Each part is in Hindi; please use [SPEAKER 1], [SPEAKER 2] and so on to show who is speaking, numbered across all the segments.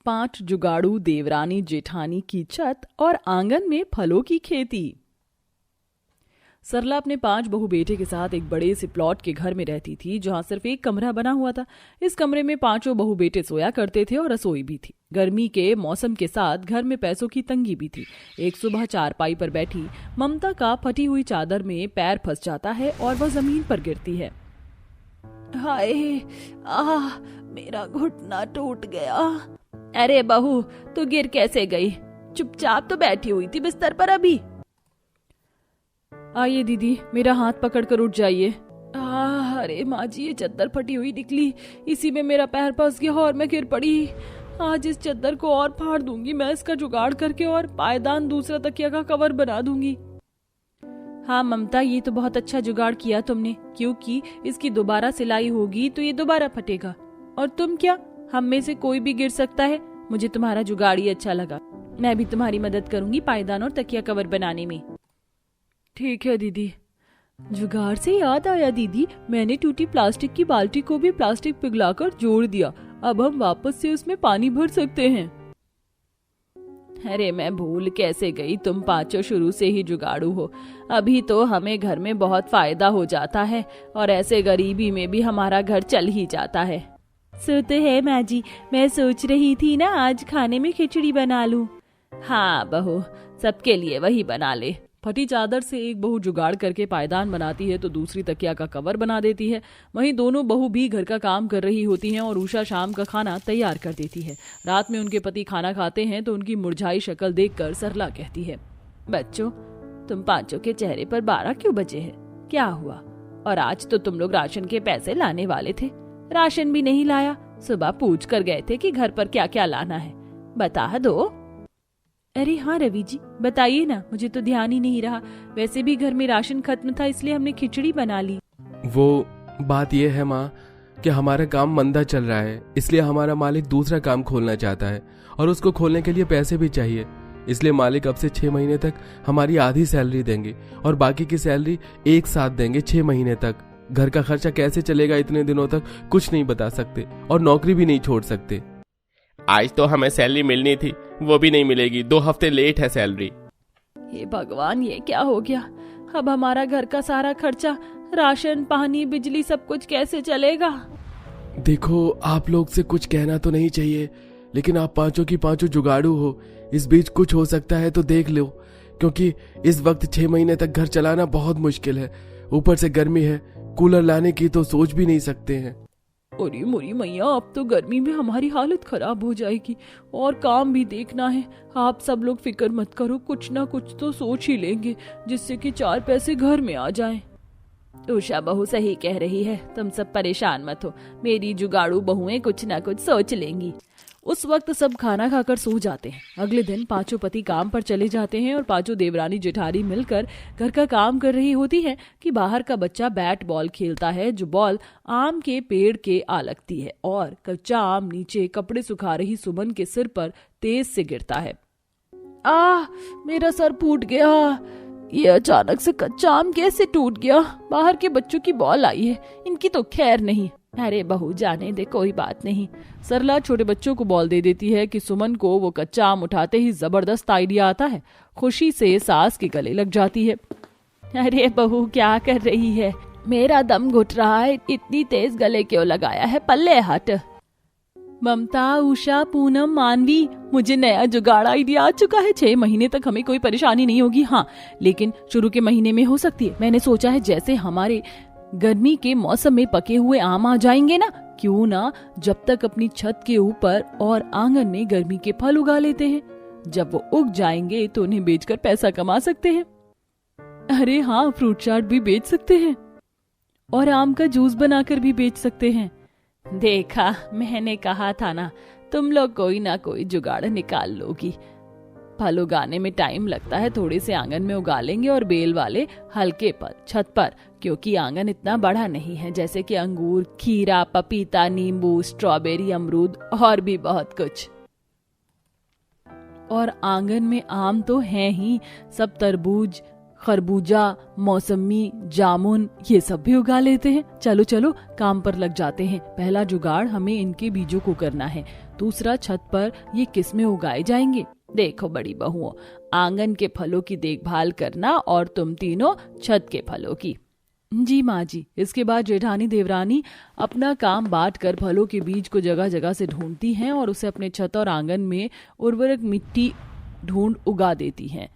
[SPEAKER 1] 5 जुगाड़ू देवरानी जेठानी की छत और आंगन में फलों की खेती। सरला अपने 5 बहू बेटे के साथ एक बड़े से प्लॉट के घर में रहती थी, जहां सिर्फ एक कमरा बना हुआ था। इस कमरे में 5 बहू बेटे सोया करते थे और रसोई भी थी। गर्मी के मौसम के साथ घर में पैसों की तंगी भी थी। एक सुबह चारपाई पर बैठी ममता का फटी हुई चादर में पैर फंस जाता है और वह जमीन पर गिरती है। हाय, मेरा घुटना टूट गया। अरे बहू, तू गिर कैसे गई? चुपचाप तो बैठी हुई थी बिस्तर पर अभी। आइए दीदी, मेरा हाथ पकड़कर उठ जाइए। अरे माँ जी, ये चद्दर फटी हुई निकली, इसी में मेरा पैर फंस गया और मैं गिर पड़ी। आज इस चद्दर को और फाड़ दूंगी मैं, इसका जुगाड़ करके और पायदान दूसरा तकिया का कवर बना दूंगी। हाँ ममता, ये तो बहुत अच्छा जुगाड़ किया तुमने, क्योंकि इसकी दोबारा सिलाई होगी तो ये दोबारा फटेगा। और तुम क्या, हम में से कोई भी गिर सकता है। मुझे तुम्हारा जुगाड़ ही अच्छा लगा। मैं भी तुम्हारी मदद करूंगी पायदान और तकिया कवर बनाने में। ठीक है दीदी। जुगाड़ से याद आया दीदी, मैंने टूटी प्लास्टिक की बाल्टी को भी प्लास्टिक पिघलाकर जोड़ दिया। अब हम वापस से उसमें पानी भर सकते हैं। अरे मैं भूल कैसे गई, तुम 5 शुरू से ही जुगाड़ू हो। अभी तो हमें घर में बहुत फायदा हो जाता है और ऐसे गरीबी में भी हमारा घर चल ही जाता है। सो तो है माँ जी, मैं सोच रही थी ना आज खाने में खिचड़ी बना लूं। हाँ बहू, सबके लिए वही बना ले। फटी चादर से एक बहू जुगाड़ करके पायदान बनाती है तो दूसरी तकिया का कवर बना देती है। वहीं दोनों बहू भी घर का काम कर रही होती हैं और उषा शाम का खाना तैयार कर देती है। रात में उनके पति खाना खाते हैं तो उनकी मुरझाई शक्ल देखकर सरला कहती है, बच्चों, तुम 5 के चेहरे पर 12 क्यों बजे हैं? क्या हुआ? और आज तो तुम लोग राशन के पैसे लाने वाले थे, राशन भी नहीं लाया। सुबह पूछ कर गए थे कि घर पर क्या क्या लाना है, बता दो। अरे हाँ रवि जी, बताइए ना, मुझे तो ध्यान ही नहीं रहा। वैसे भी घर में राशन खत्म था, इसलिए हमने खिचड़ी बना ली।
[SPEAKER 2] वो बात यह है माँ कि हमारा काम मंदा चल रहा है, इसलिए हमारा मालिक दूसरा काम खोलना चाहता है और उसको खोलने के लिए पैसे भी चाहिए। इसलिए मालिक अब से 6 महीने तक हमारी आधी सैलरी देंगे और बाकी की सैलरी एक साथ देंगे 6 महीने तक। घर का खर्चा कैसे चलेगा इतने दिनों तक कुछ नहीं बता सकते और नौकरी भी नहीं छोड़ सकते।
[SPEAKER 3] आज तो हमें सैलरी मिलनी थी, वो भी नहीं मिलेगी। 2 हफ्ते लेट है सैलरी।
[SPEAKER 1] हे भगवान, ये क्या हो गया? अब हमारा घर का सारा खर्चा, राशन, पानी, बिजली, सब कुछ कैसे चलेगा?
[SPEAKER 2] देखो, आप लोग से कुछ कहना तो नहीं चाहिए, लेकिन आप 5 की 5 जुगाड़ू हो। इस बीच कुछ हो सकता है तो देख लो, क्योंकि इस वक्त 6 महीने तक घर चलाना बहुत मुश्किल है। ऊपर से गर्मी है, कूलर लाने की तो सोच भी नहीं सकते हैं।
[SPEAKER 1] अरे मोरी मैया, अब तो गर्मी में हमारी हालत खराब हो जाएगी और काम भी देखना है। आप सब लोग फिक्र मत करो, कुछ ना कुछ तो सोच ही लेंगे जिससे कि 4 पैसे घर में आ जाएं। उषा बहू सही कह रही है, तुम सब परेशान मत हो, मेरी जुगाड़ू बहुएं कुछ ना कुछ सोच लेंगी। उस वक्त सब खाना खाकर सो जाते हैं। अगले दिन 5 पति काम पर चले जाते हैं और 5 देवरानी जेठानी मिलकर घर का काम कर रही होती है कि बाहर का बच्चा बैट बॉल खेलता है, जो बॉल आम के पेड़ के आ लगती है और कच्चा आम नीचे कपड़े सुखा रही सुमन के सिर पर तेज से गिरता है। मेरा सर फूट गया। ये अचानक से कच्चा आम कैसे टूट गया? बाहर के बच्चों की बॉल आई है, इनकी तो खैर नहीं। अरे बहू, जाने दे, कोई बात नहीं। सरला छोटे बच्चों को बॉल दे देती है कि सुमन को वो कच्चा आम उठाते ही जबरदस्त आइडिया आता है। खुशी से सास के गले लग जाती है। अरे बहू, क्या कर रही है? मेरा दम घुट रहा है, इतनी तेज गले क्यों लगाया है? पल्ले हट। ममता, उषा, पूनम, मानवी, मुझे नया जुगाड़ आइडिया आ चुका है। 6 महीने तक हमें कोई परेशानी नहीं होगी। हाँ, लेकिन शुरू के महीने में हो सकती है। मैंने सोचा है जैसे हमारे गर्मी के मौसम में पके हुए आम आ जाएंगे ना, क्यों ना जब तक अपनी छत के ऊपर और आंगन में गर्मी के फल उगा लेते हैं। जब वो उग जाएंगे तो उन्हें बेचकर पैसा कमा सकते हैं। अरे हाँ, फ्रूट चाट भी बेच सकते हैं और आम का जूस बनाकर भी बेच सकते हैं। देखा, मैंने कहा था ना, तुम लोग कोई ना कोई जुगाड़ निकाल लोगी। फल उगाने में टाइम लगता है, थोड़े से आंगन में उगा लेंगे और बेल वाले हल्के पर छत पर, क्योंकि आंगन इतना बड़ा नहीं है, जैसे कि अंगूर, खीरा, पपीता, नींबू, स्ट्रॉबेरी, अमरूद और भी बहुत कुछ। और आंगन में आम तो हैं ही, सब तरबूज, खरबूजा, मौसमी, जामुन ये सब भी उगा लेते हैं। चलो चलो काम पर लग जाते हैं। पहला जुगाड़ हमें इनके बीजों को करना है, दूसरा छत पर ये किस्में उगाए जाएंगे। देखो बड़ी बहुओं, आंगन के फलों की देखभाल करना और तुम तीनों छत के फलों की। जी माँ जी। इसके बाद जेठानी देवरानी अपना काम बांट कर फलों के बीज को जगह जगह से ढूंढती हैं और उसे अपने छत और आंगन में उर्वरक मिट्टी ढूंढ उगा देती हैं।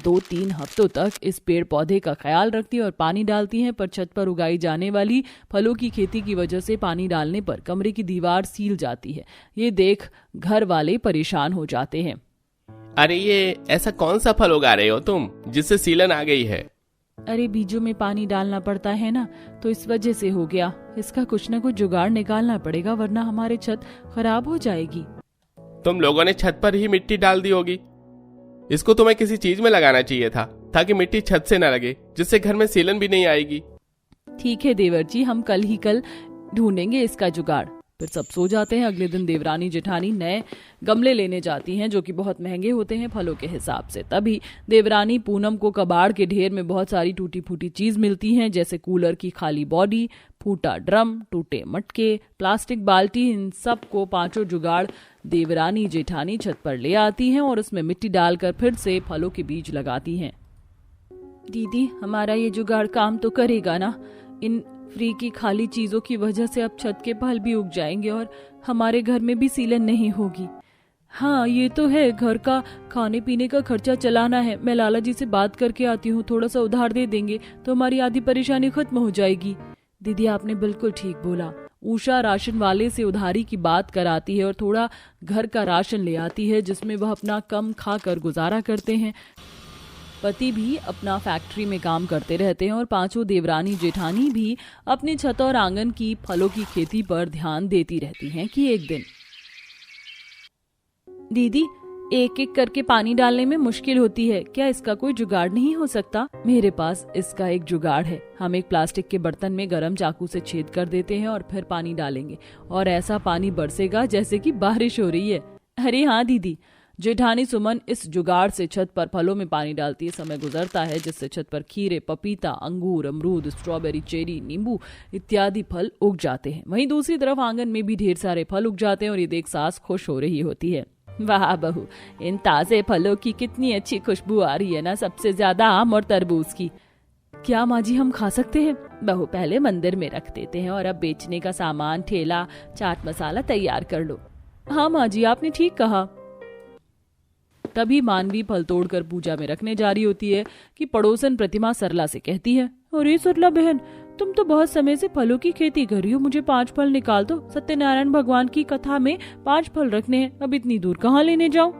[SPEAKER 1] 2-3 हफ्तों तक इस पेड़ पौधे का ख्याल रखती और पानी डालती हैं, पर छत पर उगाई जाने वाली फलों की खेती की वजह से पानी डालने पर कमरे की दीवार सील जाती है। ये देख घर वाले परेशान हो जाते हैं।
[SPEAKER 3] अरे ये ऐसा कौन सा फल उगा रहे हो तुम जिससे सीलन आ गई है?
[SPEAKER 1] अरे बीजों में पानी डालना पड़ता है ना, तो इस वजह से हो गया। इसका कुछ ना कुछ जुगाड़ निकालना पड़ेगा, वरना हमारी छत खराब हो जाएगी।
[SPEAKER 3] तुम लोगों ने छत पर ही मिट्टी डाल दी होगी। इसको तुम्हें किसी चीज में लगाना चाहिए था ताकि मिट्टी छत से न लगे, जिससे घर में सीलन भी नहीं आएगी।
[SPEAKER 1] ठीक है देवर जी, हम कल ढूंढेंगे इसका जुगाड़। फिर सब सो जाते हैं। अगले दिन देवरानी जेठानी नए गमले लेने जाती हैं, जो कि बहुत महंगे होते हैं फलों के हिसाब से। तभी देवरानी पूनम को कबाड़ के ढेर में बहुत सारी टूटी फूटी चीज मिलती हैं, जैसे कूलर की खाली बॉडी, फूटा ड्रम, टूटे मटके, प्लास्टिक बाल्टी। इन सब को पांचों जुगाड़ देवरानी जेठानी छत पर ले आती हैं और उसमें मिट्टी डालकर फिर से फलों के बीज लगाती हैं। दीदी, हमारा ये जुगाड़ काम तो करेगा ना? इन फ्री की खाली चीजों की वजह से अब छत के फल भी उग जाएंगे और हमारे घर में भी सीलन नहीं होगी। हाँ ये तो है, घर का खाने पीने का खर्चा चलाना है। मैं लाला जी से बात करके आती हूँ, थोड़ा सा उधार दे देंगे तो हमारी आधी परेशानी खत्म हो जाएगी। दीदी आपने बिल्कुल ठीक बोला। उषा राशन वाले से उधारी की बात कराती है और थोड़ा घर का राशन ले आती है, जिसमें वह अपना कम खाकर गुजारा करते हैं। पति भी अपना फैक्ट्री में काम करते रहते हैं और पांचों देवरानी जेठानी भी अपनी छत और आंगन की फलों की खेती पर ध्यान देती रहती हैं कि एक दिन, दीदी एक एक करके पानी डालने में मुश्किल होती है, क्या इसका कोई जुगाड़ नहीं हो सकता? मेरे पास इसका एक जुगाड़ है। हम एक प्लास्टिक के बर्तन में गरम चाकू से छेद कर देते हैं और फिर पानी डालेंगे और ऐसा पानी बरसेगा जैसे कि बारिश हो रही है। अरे हाँ दीदी। जेठानी सुमन इस जुगाड़ से छत पर फलों में पानी डालती है। समय गुजरता है जिससे छत पर खीरे, पपीता, अंगूर, अमरूद, स्ट्रॉबेरी, चेरी, नींबू इत्यादि फल उग जाते हैं। वहीं दूसरी तरफ आंगन में भी ढेर सारे फल उग जाते हैं और ये देख सास खुश हो रही होती है। वाह बहू, इन ताजे फलों की कितनी अच्छी खुशबू आ रही है ना, सबसे ज्यादा आम और तरबूज की। क्या माँ जी हम खा सकते हैं? बहू पहले मंदिर में रख देते हैं और अब बेचने का सामान, ठेला, चाट मसाला तैयार कर लो। हाँ माँ जी आपने ठीक कहा। तभी मानवी फल तोड़कर पूजा में रखने जा रही होती है कि पड़ोसन प्रतिमा सरला से कहती है, अरे सरला बहन, तुम तो बहुत समय से फलों की खेती कर रही हो, मुझे 5 फल निकाल दो। सत्यनारायण भगवान की कथा में 5 फल रखने हैं, अब इतनी दूर कहाँ लेने जाऊं?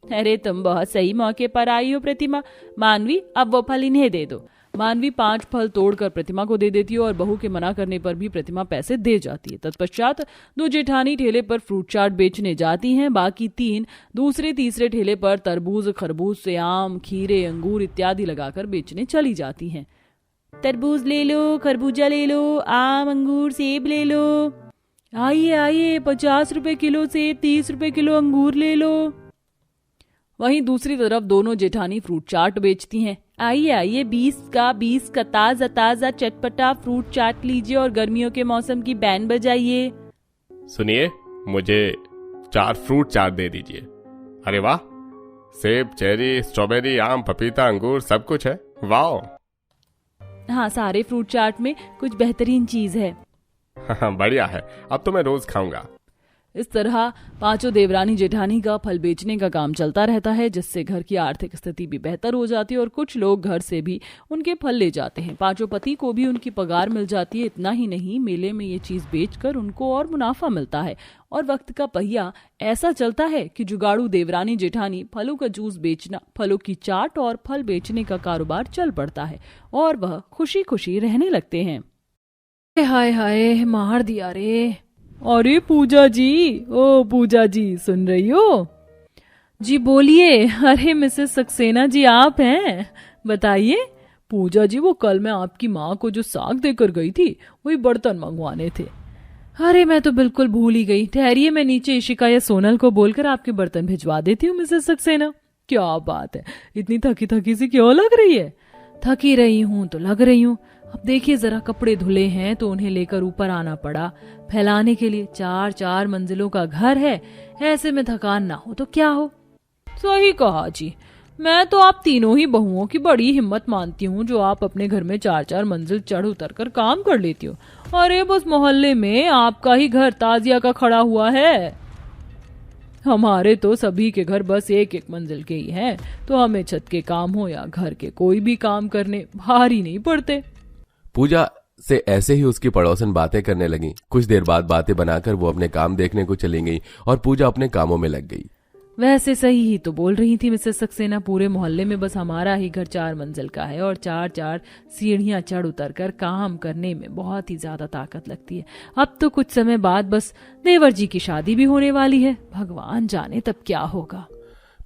[SPEAKER 1] अरे तुम बहुत सही मौके पर आई हो प्रतिमा। मानवी अब वो फल इन्हें दे दो। मानवी 5 फल तोड़कर प्रतिमा को दे देती है और बहू के मना करने पर भी प्रतिमा पैसे दे जाती है। तत्पश्चात 2 जेठानी ठेले पर फ्रूट चाट बेचने जाती हैं, बाकी 3 दूसरे तीसरे ठेले पर तरबूज, खरबूज से आम, खीरे, अंगूर इत्यादि लगाकर बेचने चली जाती हैं। तरबूज ले लो, खरबूजा ले लो, आम, अंगूर, सेब ले लो। आइए आइए, 50 रुपए किलो सेब, 30 रुपए किलो अंगूर ले लो। वहीं दूसरी तरफ दोनों जेठानी फ्रूट चाट बेचती हैं। आइए आइए, 20 का ताजा ताजा चटपटा फ्रूट चाट लीजिए और गर्मियों के मौसम की बैंड बजाइए।
[SPEAKER 3] सुनिए, मुझे 4 फ्रूट चाट दे दीजिए। अरे वाह, सेब, चेरी, स्ट्रॉबेरी, आम, पपीता, अंगूर सब कुछ है। वाह।
[SPEAKER 1] हाँ, सारे फ्रूट चाट में कुछ बेहतरीन चीज है।
[SPEAKER 3] बढ़िया है, अब तो मैं रोज खाऊंगा।
[SPEAKER 1] इस तरह पांचों देवरानी जेठानी का फल बेचने का काम चलता रहता है, जिससे घर की आर्थिक स्थिति भी बेहतर हो जाती है और कुछ लोग घर से भी उनके फल ले जाते हैं। पांचों पति को भी उनकी पगार मिल जाती है। इतना ही नहीं, मेले में ये चीज बेचकर उनको और मुनाफा मिलता है और वक्त का पहिया ऐसा चलता है कि जुगाड़ू देवरानी जेठानी फलों का जूस बेचना, फलों की चाट और फल बेचने का कारोबार चल पड़ता है और वह खुशी खुशी रहने लगते हैं। हाय हाय, मार दिया रे। अरे पूजा जी, ओ पूजा जी, सुन रही हो? जी बोलिए। अरे मिसेस सक्सेना जी आप हैं, बताइए। पूजा जी, वो कल मैं आपकी माँ को जो साग देकर गई थी वही बर्तन मंगवाने थे। अरे मैं तो बिल्कुल भूल ही गई। ठहरिए, मैं नीचे इशिका या सोनल को बोलकर आपके बर्तन भिजवा देती हूँ मिसेस सक्सेना। क्या बात है, इतनी थकी थकी सी क्यों लग रही है? थकी रही हूँ तो लग रही हूँ। अब देखिए जरा, कपड़े धुले हैं तो उन्हें लेकर ऊपर आना पड़ा फैलाने के लिए। 4-4 मंजिलों का घर है, ऐसे में थकान ना हो तो क्या हो। सही कहा जी, मैं तो आप तीनों ही बहुओं की बड़ी हिम्मत मानती हूँ जो आप अपने घर में 4-4 मंजिल चढ़ उतर कर काम कर लेती हो। अरे बस मोहल्ले में आपका ही घर ताजिया का खड़ा हुआ है। हमारे तो सभी के घर बस 1-1 मंजिल के ही हैं, तो हमें छत के काम हो या घर के कोई भी काम करने भारी नहीं पड़ते।
[SPEAKER 2] पूजा से ऐसे ही उसकी पड़ोसन बातें करने लगी। कुछ देर बाद बातें बनाकर वो अपने काम देखने को चली गई और पूजा अपने कामों में लग गई।
[SPEAKER 1] वैसे सही ही तो बोल रही थी मिसेस सक्सेना, पूरे मोहल्ले में बस हमारा ही घर 4 मंजिल का है और 4-4 सीढ़ियां चढ़ उतर कर काम करने में बहुत ही ज्यादा ताकत लगती है। अब तो कुछ समय बाद बस देवर जी की शादी भी होने वाली है, भगवान जाने तब क्या होगा।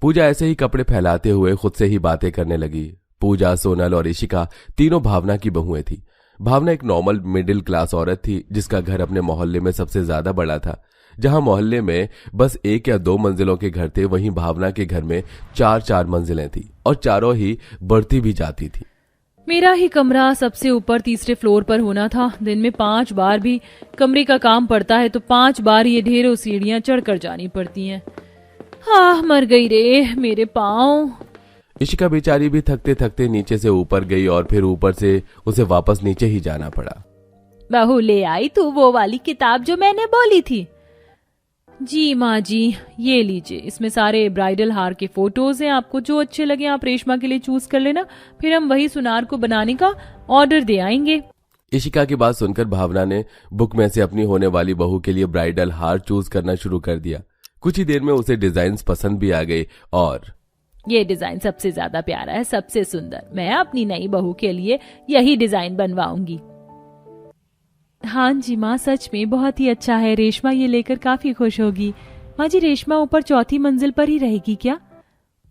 [SPEAKER 2] पूजा ऐसे ही कपड़े फैलाते हुए खुद से ही बातें करने लगी। पूजा, सोनल और इशिका तीनों भावना की बहुएं थी। भावना एक नॉर्मल मिडिल क्लास औरत थी जिसका घर अपने मोहल्ले में सबसे ज्यादा बड़ा था। जहां मोहल्ले में बस 1 या 2 मंजिलों के घर थे, वहीं भावना के घर में 4-4 मंजिलें थी और चारों ही बढ़ती भी जाती थी।
[SPEAKER 1] मेरा ही कमरा सबसे ऊपर तीसरे फ्लोर पर होना था। दिन में 5 बार भी कमरे का काम पड़ता है तो 5 बार ये ढेरों सीढ़ियां चढ़कर जानी पड़ती हैं। हाँ, मर गई रे मेरे पाँव।
[SPEAKER 2] इशिका बेचारी भी थकते थकते नीचे से ऊपर गई और फिर ऊपर से उसे वापस नीचे ही जाना पड़ा।
[SPEAKER 1] बहू ले आई तू वो वाली किताब जो मैंने बोली थी? जी माँ जी, ये लीजिए, इसमें सारे ब्राइडल हार के फोटोज हैं। आपको जो अच्छे लगे आप रेशमा के लिए चूज कर लेना, फिर हम वही सुनार को बनाने का ऑर्डर दे आएंगे।
[SPEAKER 2] इशिका की बात सुनकर भावना ने बुक में से अपनी होने वाली बहू के लिए ब्राइडल हार चूज करना शुरू कर दिया। कुछ ही देर में उसे डिजाइन पसंद भी आ गए और
[SPEAKER 1] ये डिजाइन सबसे ज्यादा प्यारा है, सबसे सुंदर। मैं अपनी नई बहू के लिए यही डिजाइन बनवाऊंगी। हाँ जी माँ, सच में बहुत ही अच्छा है। रेशमा ये लेकर काफी खुश होगी। माँ जी, रेशमा ऊपर 4थी मंजिल पर ही रहेगी क्या?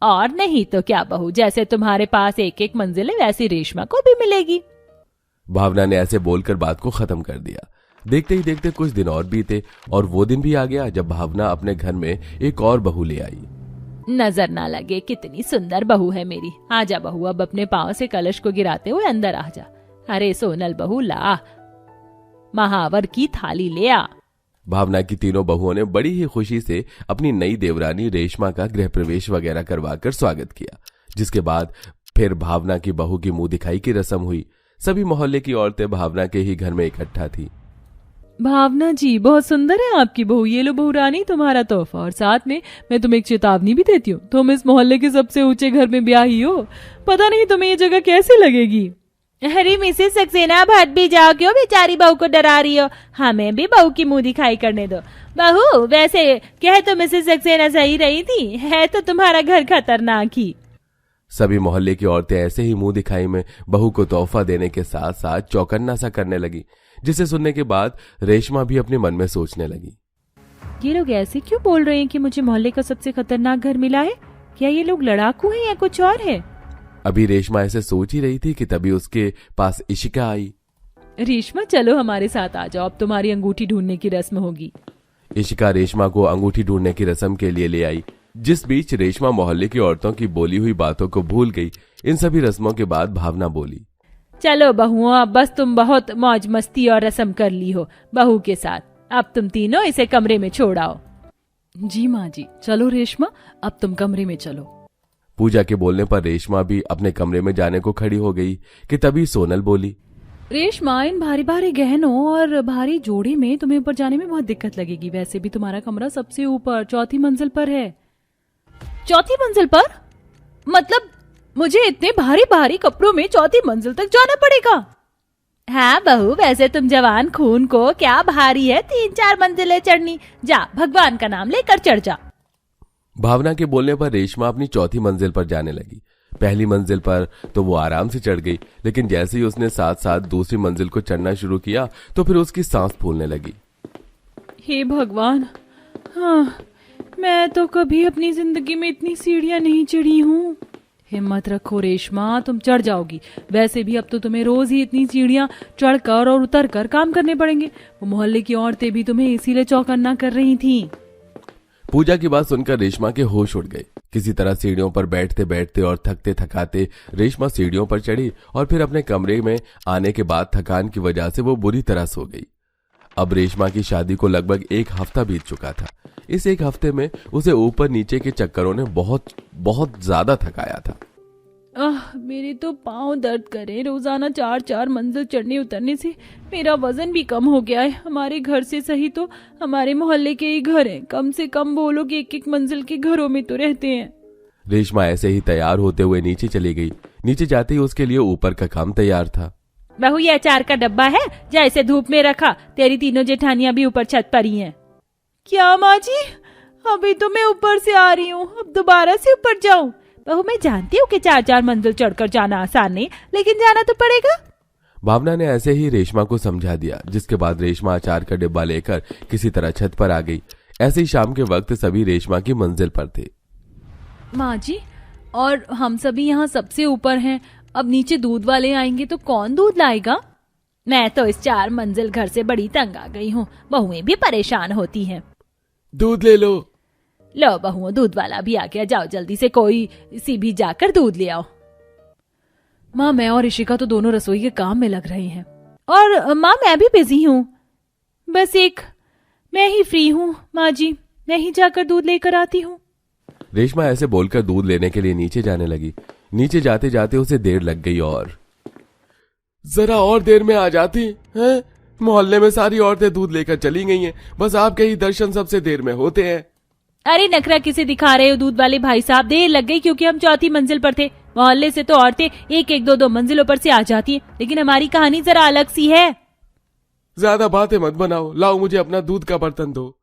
[SPEAKER 1] और नहीं तो क्या बहू, जैसे तुम्हारे पास 1-1 मंजिल है वैसी रेशमा को भी मिलेगी।
[SPEAKER 2] भावना ने ऐसे बोलकर बात को खत्म कर दिया। देखते ही देखते कुछ दिन और बीते और वो दिन भी आ गया जब भावना अपने घर में एक और बहू ले आई।
[SPEAKER 1] नजर ना लगे कितनी सुंदर बहू है मेरी। आजा बहू, अब अपने पांव से कलश को गिराते हुए अंदर आ जा। अरे सोनल बहू, ला महावर की थाली ले आ।
[SPEAKER 2] भावना की तीनों बहुओं ने बड़ी ही खुशी से अपनी नई देवरानी रेशमा का गृह प्रवेश वगैरह करवाकर स्वागत किया, जिसके बाद फिर भावना की बहू की मुंह दिखाई की रस्म हुई। सभी मोहल्ले की औरतें भावना के ही घर में इकट्ठा थी।
[SPEAKER 1] भावना जी, बहुत सुंदर है आपकी बहू। ये लो बहू रानी, तुम्हारा तोहफा, और साथ में मैं तुम्हें एक चेतावनी भी देती हूँ। तुम इस मोहल्ले के सबसे ऊंचे घर में ब्याही हो, पता नहीं तुम्हें ये जगह कैसे लगेगी। अरे मिसेस सक्सेना, भट भी जाओ, क्यों बेचारी बहू को डरा रही हो? हमें भी बहू की मुंह दिखाई करने दो। बहू, वैसे कह तो मिसेस सक्सेना सही रही थी, है तो तुम्हारा घर खतरनाक ही।
[SPEAKER 2] सभी मोहल्ले की औरतें ऐसे ही मुंह दिखाई में बहू को तोहफा देने के साथ साथ चौकन्ना सा करने लगी, जिसे सुनने के बाद रेशमा भी अपने मन में सोचने लगी,
[SPEAKER 1] ये लोग ऐसे क्यों बोल रहे हैं कि मुझे मोहल्ले का सबसे खतरनाक घर मिला है? क्या ये लोग लड़ाकू हैं या कुछ और है?
[SPEAKER 2] अभी रेशमा ऐसे सोच ही रही थी कि तभी उसके पास इशिका आई।
[SPEAKER 1] रेशमा, चलो हमारे साथ आ जाओ, अब तुम्हारी अंगूठी ढूंढने की रस्म होगी।
[SPEAKER 2] इशिका रेशमा को अंगूठी ढूंढने की रस्म के लिए ले आई। जिस बीच रेशमा मोहल्ले की औरतों की बोली हुई बातों को भूल गई। इन सभी रस्मों के बाद भावना बोली,
[SPEAKER 1] चलो बहुओं, अब बस तुम बहुत मौज मस्ती और रस्म कर ली हो बहू के साथ। अब तुम तीनों इसे कमरे में छोड़ आओ। जी माँ जी, चलो रेशमा, अब तुम कमरे में चलो।
[SPEAKER 2] पूजा के बोलने पर रेशमा भी अपने कमरे में जाने को खड़ी हो गई कि तभी सोनल बोली,
[SPEAKER 1] रेशमा, इन भारी भारी गहनों और भारी जोड़े में तुम्हें ऊपर जाने में बहुत दिक्कत लगेगी। वैसे भी तुम्हारा कमरा सबसे ऊपर 4थी मंजिल पर है। 4थी मंजिल पर? मतलब मुझे इतने भारी भारी कपड़ों में 4थी मंजिल तक जाना पड़ेगा? हाँ बहू, वैसे तुम जवान खून को क्या भारी है 3-4 मंजिलें चढ़नी। जा, भगवान का नाम लेकर चढ़ जा।
[SPEAKER 2] भावना के बोलने पर रेशमा अपनी 4थी मंजिल पर जाने लगी। पहली मंजिल पर तो वो आराम से चढ़ गई, लेकिन जैसे ही उसने साथ साथ दूसरी मंजिल को चढ़ना शुरू किया तो फिर उसकी सांस फूलने लगी।
[SPEAKER 1] हे भगवान, हाँ, मैं तो कभी अपनी जिंदगी में इतनी सीढ़ियां नहीं चढ़ी हूँ। हिम्मत रखो रेशमा, तुम चढ़ जाओगी। वैसे भी अब तो तुम्हें रोज ही इतनी सीढ़ियां चढ़कर और उतरकर काम करने पड़ेंगे। वो मोहल्ले की औरतें भी तुम्हें इसीलिए चौकन्ना कर रही थीं।
[SPEAKER 2] पूजा की बात सुनकर रेशमा के होश उड़ गए। किसी तरह सीढ़ियों पर बैठते बैठते और थकते थकाते रेशमा सीढ़ियों पर चढ़ी और फिर अपने कमरे में आने के बाद थकान की वजह से वो बुरी तरह सो गई। अब रेशमा की शादी को लगभग 1 हफ्ता बीत चुका था। इस 1 हफ्ते में उसे ऊपर नीचे के चक्करों ने बहुत बहुत ज्यादा थकाया था।
[SPEAKER 1] मेरे तो पाँव दर्द करे। रोजाना 4-4 मंजिल चढ़ने उतरने से मेरा वजन भी कम हो गया है। हमारे घर से सही तो हमारे मोहल्ले के ही घर हैं। कम से कम वो लोग 1-1 मंजिल के घरों में तो रहते हैं।
[SPEAKER 2] रेशमा ऐसे ही तैयार होते हुए नीचे चली गई। नीचे जाते ही उसके लिए ऊपर का काम तैयार था।
[SPEAKER 1] बहू, ये अचार का डब्बा है, जा इसे धूप में रखा। तेरी तीनों जेठानियां भी ऊपर छत पर ही हैं। क्या माँ जी, अभी तो मैं ऊपर से आ रही हूँ, अब दोबारा से ऊपर जाऊँ? बहू, मैं जानती हूँ कि 4-4 मंजिल चढ़कर जाना आसान नहीं, लेकिन जाना तो पड़ेगा।
[SPEAKER 2] भावना ने ऐसे ही रेशमा को समझा दिया, जिसके बाद रेशमा अचार का डिब्बा लेकर किसी तरह छत पर आ गई। ऐसे ही शाम के वक्त सभी रेशमा की मंजिल पर थे।
[SPEAKER 1] माँ जी, और हम सभी यहाँ सबसे ऊपर हैं। अब नीचे दूध वाले आएंगे तो कौन दूध लाएगा? मैं तो इस 4 मंजिल घर से बड़ी तंग आ गई हूँ। बहुएं भी परेशान होती हैं।
[SPEAKER 2] दूध ले लो।
[SPEAKER 1] लो बहुओं, दूध वाला भी आ गया। जाओ जल्दी से कोई सी भी जाकर दूध ले आओ। माँ, मैं और ऋषिका तो दोनों रसोई के काम में लग रही हैं। और माँ, मैं भी बिजी हूँ। बस मैं ही फ्री हूँ माँ जी, मैं ही जाकर दूध लेकर आती हूँ।
[SPEAKER 2] रेशमा ऐसे बोलकर दूध लेने के लिए नीचे जाने लगी। नीचे जाते जाते उसे देर लग गई और जरा और देर में आ जाती हैं? मोहल्ले में सारी औरतें दूध लेकर चली गई हैं, बस आपके ही दर्शन सबसे देर में होते हैं।
[SPEAKER 1] अरे नखरा किसे दिखा रहे हो दूध वाले भाई साहब? देर लग गई क्योंकि हम 4थी मंजिल पर थे। मोहल्ले से तो औरतें 1-1, 2-2 मंजिलों पर से आ जाती हैं, लेकिन हमारी कहानी जरा अलग सी है।
[SPEAKER 2] ज्यादा बातें मत बनाओ, लाओ मुझे अपना दूध का बर्तन दो।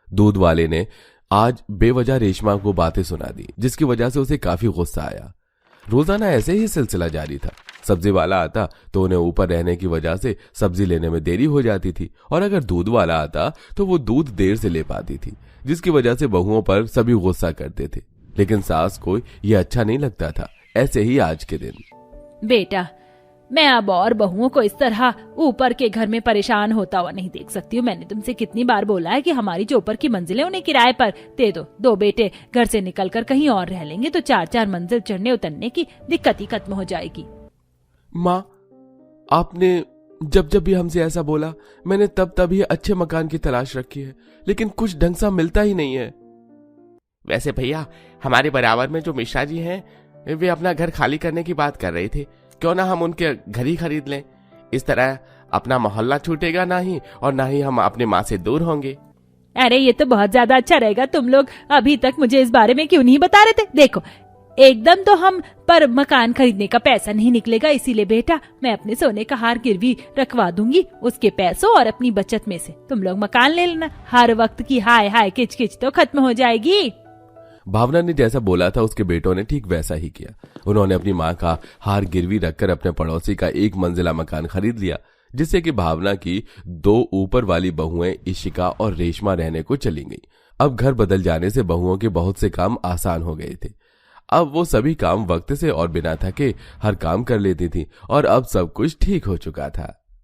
[SPEAKER 2] दूध वाले ने आज बेवजह रेशमा को बातें सुना दी, जिसकी वजह से उसे काफी गुस्सा आया। रोजाना ऐसे ही सिलसिला जारी था। सब्जी वाला आता तो उन्हें ऊपर रहने की वजह से सब्जी लेने में देरी हो जाती थी, और अगर दूध वाला आता तो वो दूध देर से ले पाती थी, जिसकी वजह से बहुओं पर सभी गुस्सा करते थे। लेकिन सास को यह अच्छा नहीं लगता था। ऐसे ही आज के दिन।
[SPEAKER 1] बेटा, मैं अब और बहुओं को इस तरह ऊपर के घर में परेशान होता हुआ नहीं देख सकती हूँ। मैंने तुमसे कितनी बार बोला है कि हमारी जो ऊपर की मंजिलें उन्हें किराए पर दे दो। 2 बेटे घर से निकलकर कहीं और रह लेंगे तो 4-4 मंजिल चढ़ने उतरने की दिक्कत ही खत्म हो जाएगी।
[SPEAKER 2] माँ, आपने जब जब भी हमसे ऐसा बोला, मैंने तब ही अच्छे मकान की तलाश रखी है, लेकिन कुछ ढंग सा मिलता ही नहीं है।
[SPEAKER 3] वैसे भैया, हमारे बराबर में जो मिश्रा जी हैं, वे अपना घर खाली करने की बात कर रहे थे। क्यों ना हम उनके घर ही खरीद लें? इस तरह अपना मोहल्ला छूटेगा नहीं, और ना ही हम अपने माँ से दूर होंगे।
[SPEAKER 1] अरे ये तो बहुत ज्यादा अच्छा रहेगा। तुम लोग अभी तक मुझे इस बारे में क्यों नहीं बता रहे थे? देखो, एकदम तो हम पर मकान खरीदने का पैसा नहीं निकलेगा, इसीलिए बेटा मैं अपने सोने का हार गिरवी रखवा दूंगी। उसके पैसों और अपनी बचत में से तुम लोग मकान ले लेना। हर वक्त की हाय हाय किच-किच तो खत्म हो जाएगी।
[SPEAKER 2] भावना ने जैसा बोला था उसके बेटों ने ठीक वैसा ही किया। उन्होंने अपनी माँ का हार गिरवी रखकर अपने पड़ोसी का 1 मंजिला मकान खरीद लिया, जिससे कि भावना की 2 ऊपर वाली बहुएं इशिका और रेशमा रहने को चली गईं। अब घर बदल जाने से बहुओं के बहुत से काम आसान हो गए थे। अब वो सभी काम वक्त से और बिना थके हर काम कर लेती थी, और अब सब कुछ ठीक हो चुका था।